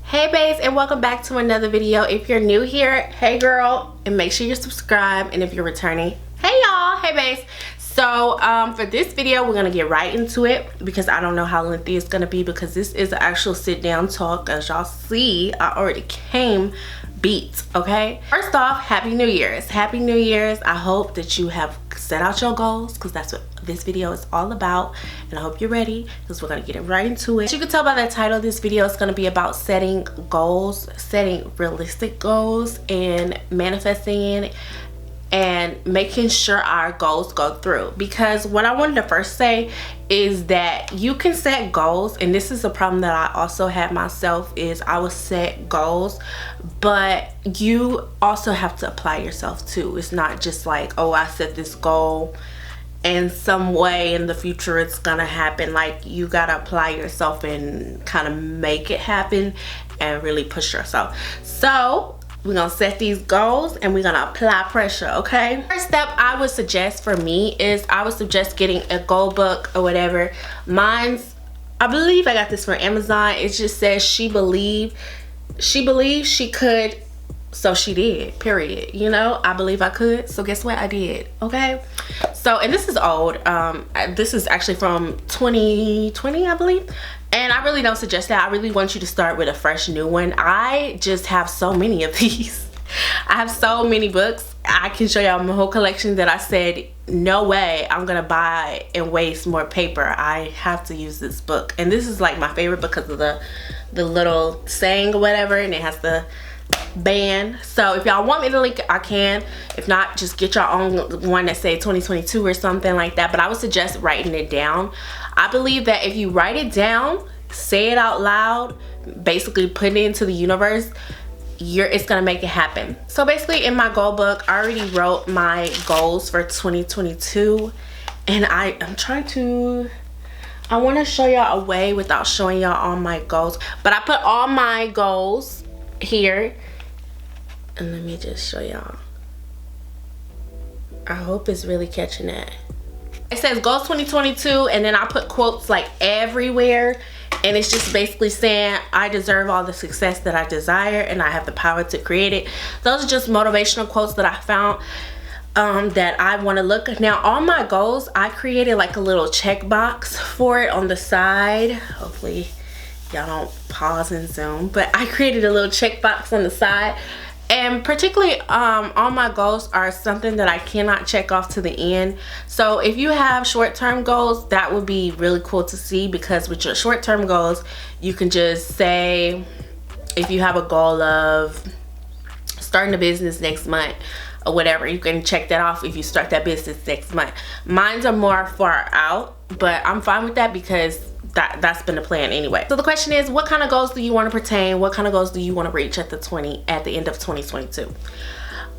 Hey babes, and welcome back to another video. If you're new here, hey girl, and make sure you subscribe. And if you're returning, hey y'all, hey babes. So for this video we're gonna get right into it because I don't know how lengthy it's gonna be, because this is an actual sit down talk. As y'all see, I already came beat. Okay, first off, happy new year's. Happy new year's. I hope that you have set out your goals, because that's what this video is all about, and I hope you're ready because we're gonna get right into it. As you can tell by the title, this video is going to be about setting goals, setting realistic goals, and manifesting and making sure our goals go through. Because what I wanted to first say is that you can set goals, and this is a problem that I also had myself, is I would set goals, but you also have to apply yourself too. It's not just like, oh, I set this goal in some way in the future it's gonna happen. Like, you gotta apply yourself and kind of make it happen and really push yourself. So we're gonna set these goals and we're gonna apply pressure. Okay, first step I would suggest for me is I would suggest getting a goal book or whatever. Mine's, I believe I got this from Amazon. It just says she believed she could, so she did, period. You know, I believe I could, so guess what, I did. Okay, so, and this is old, this is actually from 2020 I believe, and I really don't suggest that. I really want you to start with a fresh new one. I just have so many of these. I have so many books. I can show y'all my whole collection that I said no way I'm gonna buy and waste more paper. I have to use this book, and this is like my favorite because of the little saying or whatever, and it has the band. So if y'all want me to link it, I can. If not, just get your own one that say 2022 or something like that. But I would suggest writing it down. I believe that if you write it down, say it out loud, basically put it into the universe, it's gonna make it happen. So basically in my goal book, I already wrote my goals for 2022, and I'm trying to, I want to show y'all a way without showing y'all all my goals, but I put all my goals here, and let me just show y'all. I hope it's really catching that. It says goals 2022, and then I put quotes like everywhere, and it's just basically saying I deserve all the success that I desire and I have the power to create it. Those are just motivational quotes that I found that I want to look. Now all my goals, I created like a little checkbox for it on the side. Hopefully y'all don't pause and zoom, but I created a little checkbox on the side, and particularly all my goals are something that I cannot check off to the end. So if you have short-term goals, that would be really cool to see, because with your short-term goals you can just say, if you have a goal of starting a business next month or whatever, you can check that off if you start that business next month. Mine's are more far out, but I'm fine with that because that's been the plan anyway. So the question is, what kind of goals do you want to pertain? What kind of goals do you want to reach at the end of 2022?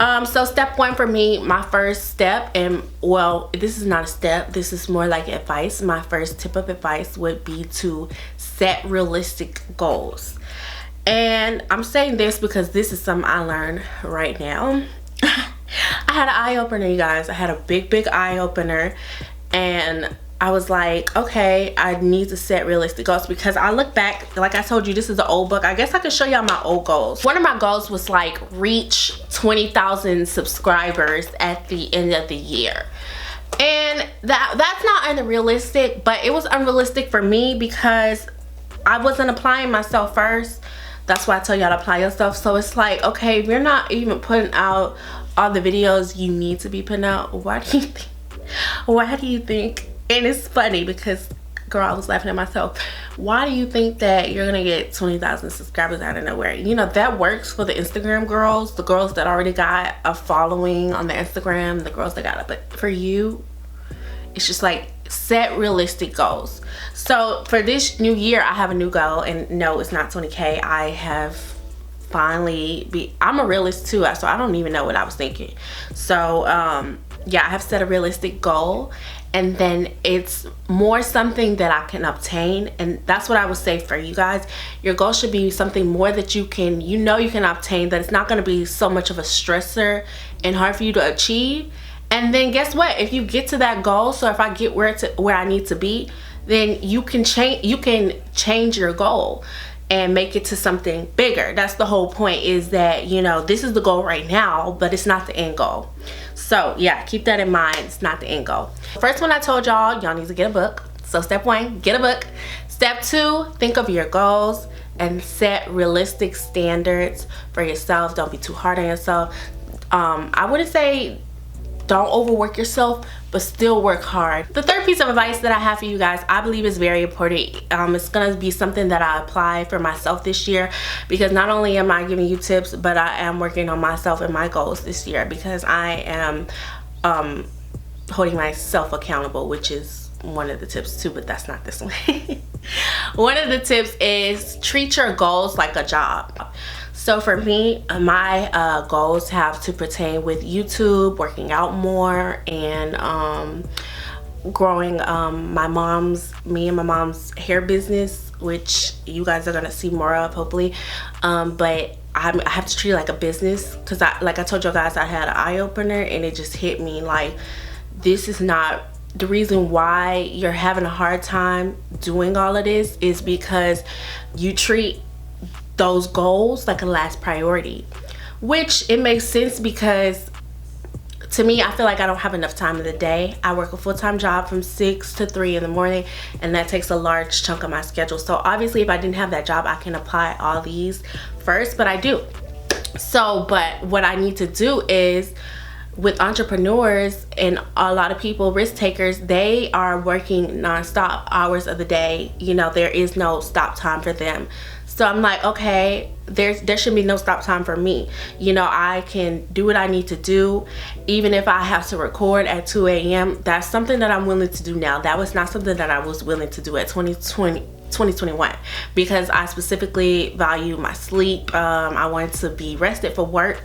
So step one for me, my first step, and well, this is not a step, this is more like advice. My first tip of advice would be to set realistic goals. And I'm saying this because this is something I learned right now. I had an eye-opener, you guys. I had a big eye-opener, and I was like, okay, I need to set realistic goals, because I look back, like I told you, this is an old book. I guess I could show y'all my old goals. One of my goals was like reach 20,000 subscribers at the end of the year. And that's not unrealistic, but it was unrealistic for me because I wasn't applying myself first. That's why I tell y'all to apply yourself. So it's like, okay, we're not even putting out all the videos you need to be putting out. Why do you think? And it's funny because, girl, I was laughing at myself. Why do you think that you're gonna get 20,000 subscribers out of nowhere? You know, that works for the Instagram girls, the girls that already got a following on the Instagram, the girls that got it. But for you, it's just like, set realistic goals. So for this new year, I have a new goal, and no, it's not 20K. I have finally I'm a realist too, so I don't even know what I was thinking. So yeah, I have set a realistic goal, and then it's more something that I can obtain. And that's what I would say for you guys. Your goal should be something more that you can obtain, that it's not going to be so much of a stressor and hard for you to achieve. And then guess what, if you get to that goal, so if I get where I need to be, then you can change your goal. and make it to something bigger. That's the whole point, is that, you know, this is the goal right now, but it's not the end goal. So yeah, keep that in mind. It's not the end goal. First one, I told y'all need to get a book. So step 1, get a book. Step 2, think of your goals and set realistic standards for yourself. Don't be too hard on yourself. I wouldn't say don't overwork yourself, but still work hard. The third piece of advice that I have for you guys, I believe is very important. It's gonna be something that I apply for myself this year, because not only am I giving you tips, but I am working on myself and my goals this year, because I am holding myself accountable, which is one of the tips too, but that's not this one. One of the tips is treat your goals like a job. So for me, my goals have to pertain with YouTube, working out more, and growing me and my mom's hair business, which you guys are gonna see more of, hopefully. But I have to treat it like a business, because like I told you guys, I had an eye-opener, and it just hit me like, this is not the reason why you're having a hard time doing all of this, is because you treat those goals like a last priority. Which it makes sense, because to me, I feel like I don't have enough time in the day. I work a full-time job from 6 to 3 in the morning, and that takes a large chunk of my schedule. So obviously, if I didn't have that job, I can apply all these first, but I do. So, but what I need to do is, with entrepreneurs and a lot of people, risk takers, they are working non-stop hours of the day. You know, there is no stop time for them. So I'm like, okay, there should be no stop time for me. You know, I can do what I need to do, even if I have to record at 2 a.m. That's something that I'm willing to do now. That was not something that I was willing to do at 2021, because I specifically value my sleep. I wanted to be rested for work,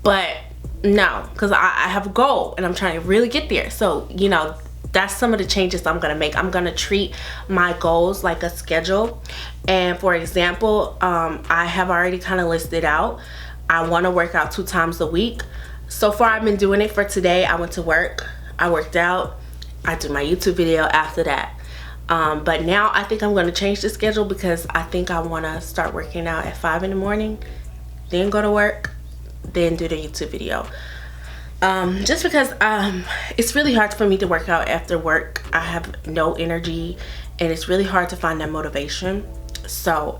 but no, because I have a goal and I'm trying to really get there. So, you know, that's some of the changes I'm gonna make. I'm gonna treat my goals like a schedule. And for example, I have already kind of listed out, I want to work out 2 times a week. So far, I've been doing it. For today, I went to work, I worked out, I do my YouTube video after that. But now I think I'm going to change the schedule, because I think I want to start working out at 5 in the morning, then go to work, then do the YouTube video. Just because it's really hard for me to work out after work. I have no energy, and it's really hard to find that motivation. So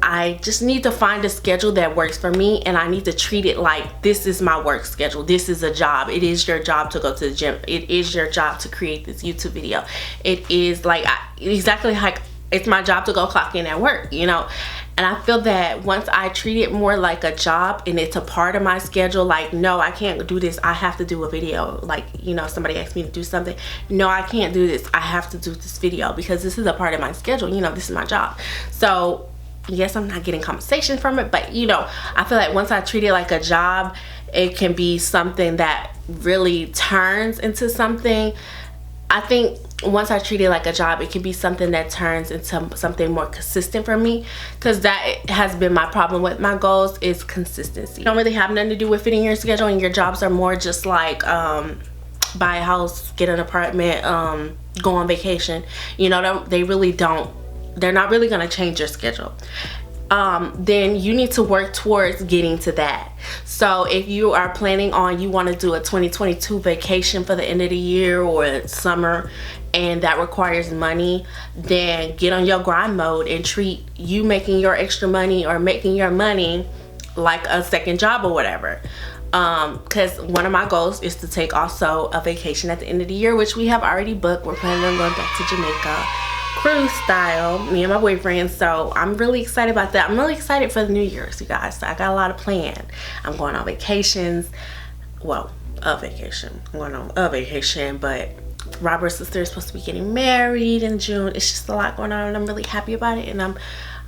I just need to find a schedule that works for me, and I need to treat it like this is my work schedule. This is a job. It is your job to go to the gym. It is your job to create this YouTube video. It is like exactly like it's my job to go clock in at work, you know. And I feel that once I treat it more like a job and it's a part of my schedule, like, no, I can't do this, I have to do a video. Like, you know, somebody asked me to do something, no, I can't do this, I have to do this video, because this is a part of my schedule, you know, this is my job. So yes, I'm not getting compensation from it, but you know, I feel like once I treat it like a job, it can be something that really turns into something. I think once I treat it like a job, it can be something that turns into something more consistent for me, because that has been my problem with my goals, is consistency. It don't really have nothing to do with fitting your schedule, and your jobs are more just like buy a house, get an apartment, go on vacation. You know, they really don't, they're not really going to change your schedule. Then you need to work towards getting to that. So if you are planning on, you want to do a 2022 vacation for the end of the year or summer, and that requires money, then get on your grind mode and treat you making your extra money or making your money like a second job or whatever. Because one of my goals is to take also a vacation at the end of the year, which we have already booked. We're planning on going back to Jamaica, cruise style, me and my boyfriend. So I'm really excited about that. I'm really excited for the New Year's, you guys. So I got a lot of planned. I'm going on vacations. Well, a vacation. I'm going on a vacation, but Robert's sister is supposed to be getting married in June. It's just a lot going on, and I'm really happy about it. And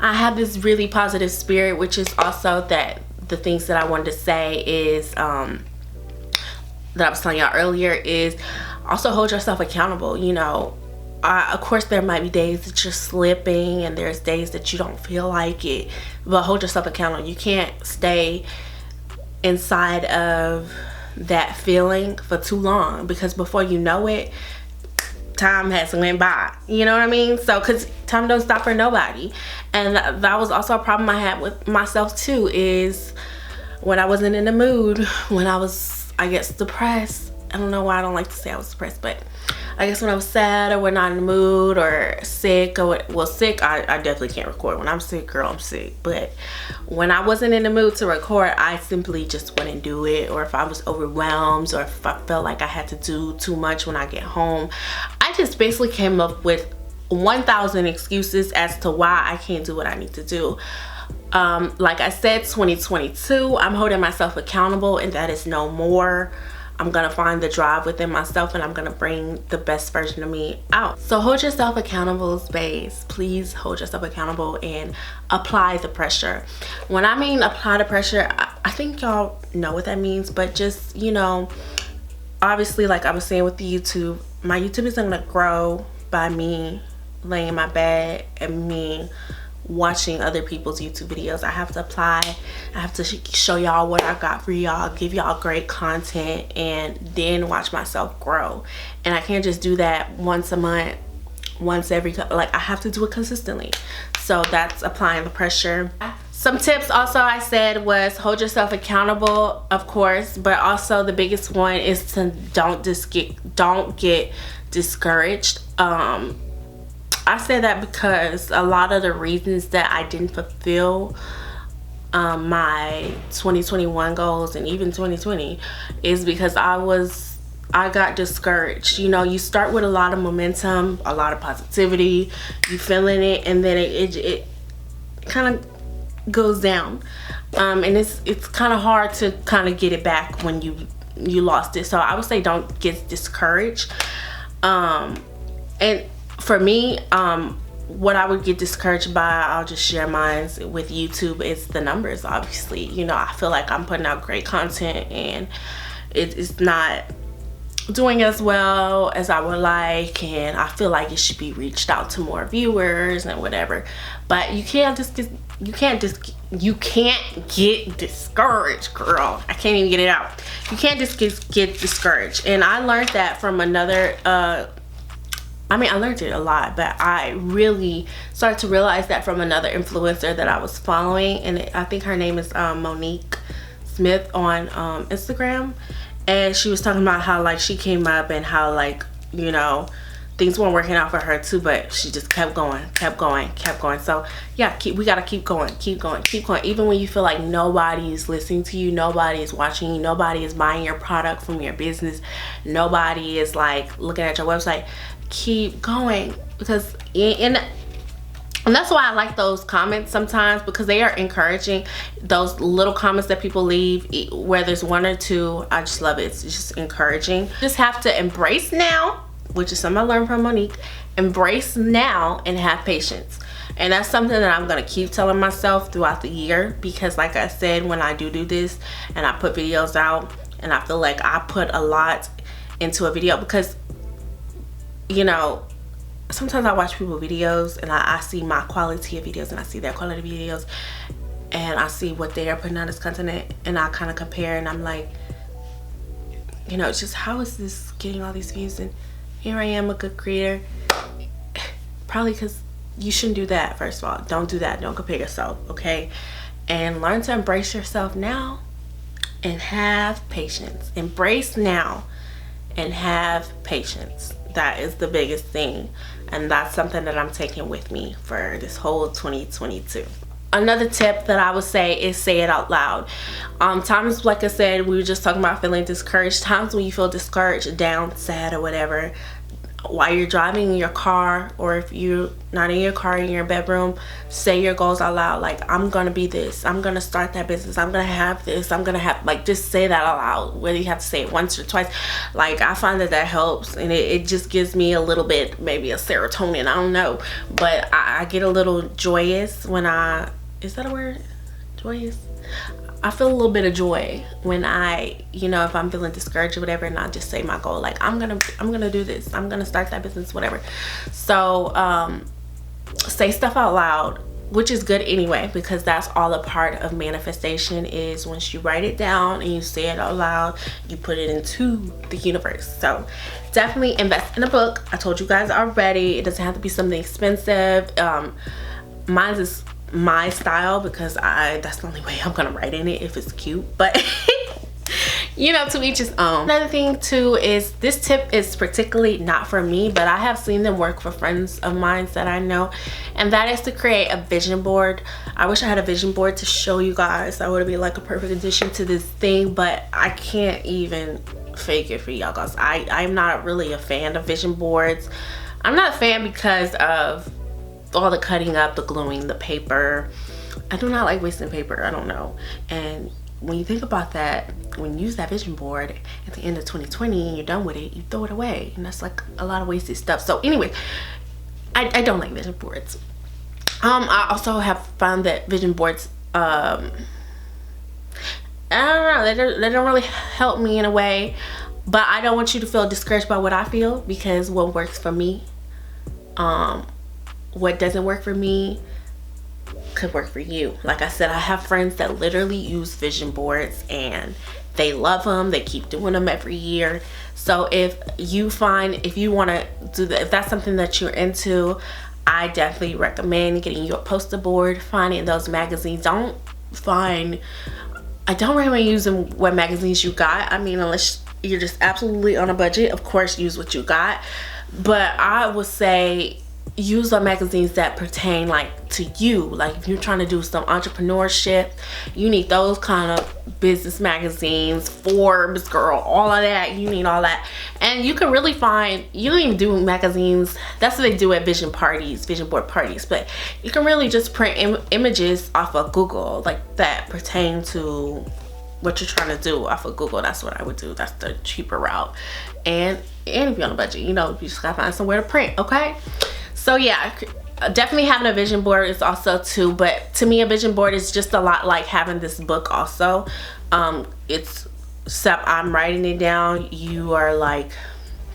I have this really positive spirit, which is also that the things that I wanted to say is that I was telling y'all earlier is also hold yourself accountable. You know, of course there might be days that you're slipping, and there's days that you don't feel like it, but hold yourself accountable. You can't stay inside of that feeling for too long, because before you know it, time has went by, you know what I mean? So because time don't stop for nobody. And that was also a problem I had with myself too, is when I wasn't in the mood, when I was, I guess, depressed. I don't know why I don't like to say I was depressed, but I guess when I was sad or when not in the mood or sick, or well, sick, I definitely can't record. When I'm sick, girl, I'm sick. But when I wasn't in the mood to record, I simply just wouldn't do it. Or if I was overwhelmed, or if I felt like I had to do too much when I get home, I just basically came up with 1,000 excuses as to why I can't do what I need to do. Like I said, 2022, I'm holding myself accountable, and that is no more. I'm gonna find the drive within myself, and I'm gonna bring the best version of me out. So hold yourself accountable, babes. Please hold yourself accountable and apply the pressure. When I mean apply the pressure, I think y'all know what that means, but just, you know, obviously, like I was saying with the YouTube, my YouTube isn't gonna grow by me laying in my bed and me watching other people's YouTube videos. I have to apply. I have to show y'all what I got for y'all, give y'all great content, and then watch myself grow. And I can't just do that once a month, once every, like I have to do it consistently. So that's applying the pressure. Some tips also I said was hold yourself accountable, of course, but also the biggest one is to don't get discouraged. I say that because a lot of the reasons that I didn't fulfill my 2021 goals and even 2020 is because I got discouraged. You know, you start with a lot of momentum, a lot of positivity, you feeling it, and then it kind of goes down, and it's kind of hard to kind of get it back when you lost it. So I would say don't get discouraged. And for me, what I would get discouraged by, I'll just share mine with YouTube, is the numbers. Obviously, you know, I feel like I'm putting out great content and it's not doing as well as I would like, and I feel like it should be reached out to more viewers and whatever. But you can't get discouraged, girl. I can't even get it out. You can't just get discouraged. And I learned that from another I mean, I learned it a lot, but I really started to realize that from another influencer that I was following, and I think her name is Monique Smith on Instagram. And she was talking about how, like, she came up and how, like, you know, things weren't working out for her too, but she just kept going. So yeah, we gotta keep going. Even when you feel like nobody is listening to you, nobody is watching you, nobody is buying your product from your business, nobody is like looking at your website, keep going. Because and that's why I like those comments sometimes, because they are encouraging. Those little comments that people leave, where there's one or two, I just love it. It's just encouraging. You just have to embrace now, which is something I learned from Monique. Embrace now and have patience. And that's something that I'm gonna keep telling myself throughout the year, because like I said, when I do this and I put videos out and I feel like I put a lot into a video, because, you know, sometimes I watch people's videos and I see my quality of videos and I see their quality of videos, and I see what they are putting out as content, and I kind of compare, and I'm like, you know, it's just, how is this getting all these views? And here I am, a good creator. Probably because you shouldn't do that. First of all, don't do that. Don't compare yourself, okay? And learn to embrace yourself now and have patience. Embrace now and have patience. That is the biggest thing, and that's something that I'm taking with me for this whole 2022. Another tip that I would say is say it out loud. Times, like I said, we were just talking about feeling discouraged. Times when you feel discouraged, down, sad, or whatever, while you're driving in your car, or if you're not in your car, in your bedroom, say your goals out loud. Like, I'm gonna be this, I'm gonna start that business, I'm gonna have this, I'm gonna have, like, just say that out loud, whether you have to say it once or twice. Like, I find that helps, and it just gives me a little bit, maybe a serotonin, I don't know, but I get a little joyous when is that a word? Joyous? I feel a little bit of joy when I, you know, if I'm feeling discouraged or whatever, and I just say my goal, like, I'm gonna do this, I'm gonna start that business, whatever. So say stuff out loud, which is good anyway, because that's all a part of manifestation, is once you write it down and you say it out loud, you put it into the universe. So definitely invest in a book. I told you guys already, it doesn't have to be something expensive. Mine is my style because that's the only way I'm gonna write in it, if it's cute, but you know, to each his own. Another thing too is, this tip is particularly not for me, but I have seen them work for friends of mine that I know, and that is to create a vision board. I wish I had a vision board to show you guys. That would be like a perfect addition to this thing, but I can't even fake it for y'all guys. I'm not really a fan of vision boards. I'm not a fan because of all the cutting up, the gluing, the paper. I do not like wasting paper. I don't know. And when you think about that, when you use that vision board at the end of 2020 and you're done with it, you throw it away, and that's like a lot of wasted stuff. So anyway, I don't like vision boards. I also have found that vision boards, I don't know, they don't really help me in a way, but I don't want you to feel discouraged by what I feel, because what works for me, what doesn't work for me could work for you. Like I said, I have friends that literally use vision boards and they love them. They keep doing them every year. So if you want to do that, if that's something that you're into, I definitely recommend getting you a poster board, finding those magazines. I don't recommend using what magazines you got. I mean, unless you're just absolutely on a budget, of course use what you got, but I would say use the magazines that pertain like to you. Like if you're trying to do some entrepreneurship, you need those kind of business magazines, Forbes, girl, all of that. You need all that. And you can really find, you don't even do magazines, that's what they do at vision board parties, but you can really just print images off of Google like that pertain to what you're trying to do off of Google. That's what I would do. That's the cheaper route. And if you're on a budget, you know, you just gotta find somewhere to print, okay? So yeah, definitely having a vision board is also too, but to me a vision board is just a lot like having this book also. Except I'm writing it down, you are like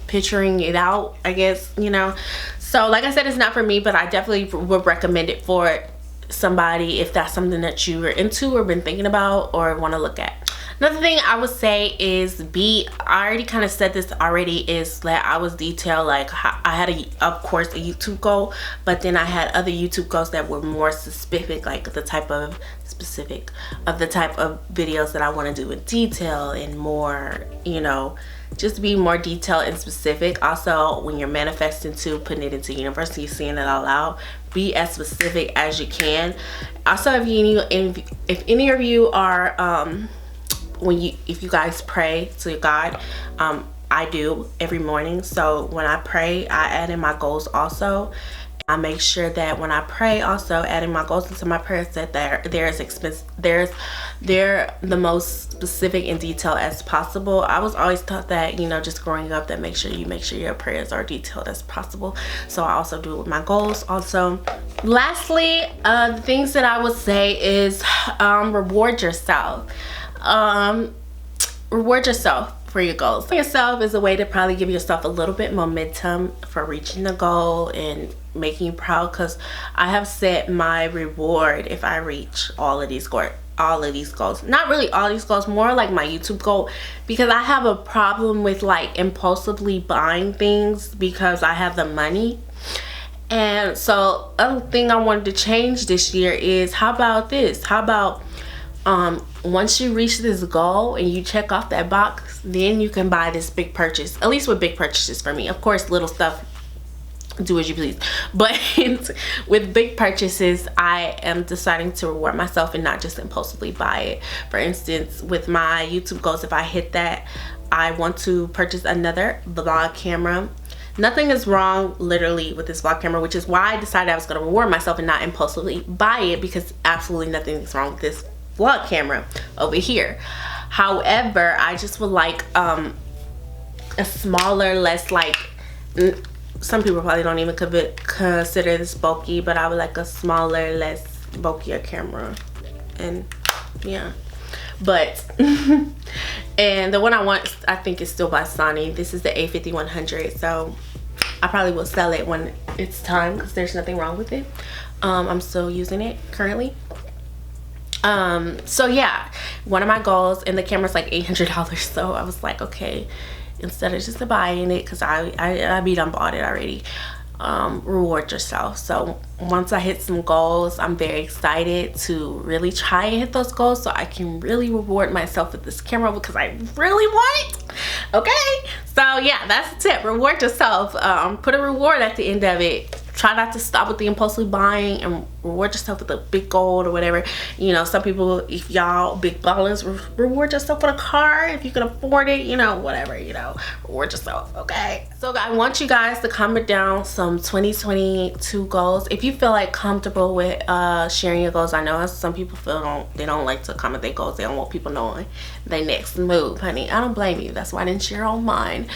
picturing it out, I guess, you know. So like I said, it's not for me, but I definitely would recommend it for somebody if that's something that you are into or been thinking about or want to look at. Another thing I would say is I already kind of said this already, is that I was detailed, like I had of course a YouTube goal, but then I had other YouTube goals that were more specific, like the type of videos that I want to do in detail and more, you know, just be more detailed and specific. Also, when you're manifesting too, putting it into universe, you're seeing it out loud, be as specific as you can. Also, if any of you are if you guys pray to God, I do every morning. So when I pray, I add in my goals also. I make sure that when I pray, also adding my goals into my prayers, that they're the most specific and detailed as possible. I was always taught that, you know, just growing up, that make sure your prayers are detailed as possible. So I also do it with my goals also. Lastly, the things that I would say is reward yourself. Reward yourself for your goals. Yourself is a way to probably give yourself a little bit momentum for reaching the goal and making you proud, because I have set my reward if I reach all of these goals. Not really all these goals, more like my YouTube goal, because I have a problem with like impulsively buying things because I have the money. And so other thing I wanted to change this year is, how about this? How about once you reach this goal and you check off that box, then you can buy this big purchase. At least with big purchases for me. Of course, little stuff, do as you please. But with big purchases, I am deciding to reward myself and not just impulsively buy it. For instance, with my YouTube goals, if I hit that, I want to purchase another vlog camera. Nothing is wrong literally with this vlog camera, which is why I decided I was going to reward myself and not impulsively buy it, because absolutely nothing is wrong with this vlog camera over here. However, I just would like a smaller, less like, some people probably don't even consider this bulky, but I would like a smaller, less bulkier camera. And yeah, but and the one I want, I think, is still by Sony. This is the A5100, so I probably will sell it when it's time, because there's nothing wrong with it. I'm still using it currently. So yeah, one of my goals, and the camera's like $800, so I was like, okay, instead of just buying it, because I be done bought it already, reward yourself. So once I hit some goals, I'm very excited to really try and hit those goals so I can really reward myself with this camera, because I really want it. Okay, so yeah, that's the tip. Reward yourself. Put a reward at the end of it. Try not to stop with the impulsive buying, and reward yourself with a big goal or whatever. You know, some people, if y'all big ballers, reward yourself with a car if you can afford it, you know, whatever, you know, reward yourself. Okay, so I want you guys to comment down some 2022 goals if you feel like comfortable with sharing your goals. I know some people feel they don't like to comment their goals. They don't want people knowing their next move. Honey, I don't blame you. That's why I didn't share all mine.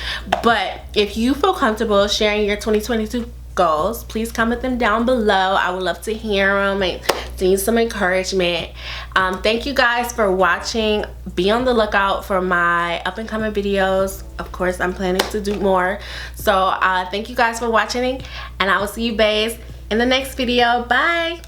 But if you feel comfortable sharing your 2022 goals, please comment them down below. I would love to hear them and see some encouragement. Thank you guys for watching. Be on the lookout for my up and coming videos. Of course, I'm planning to do more. So thank you guys for watching, and I will see you babes in the next video. Bye.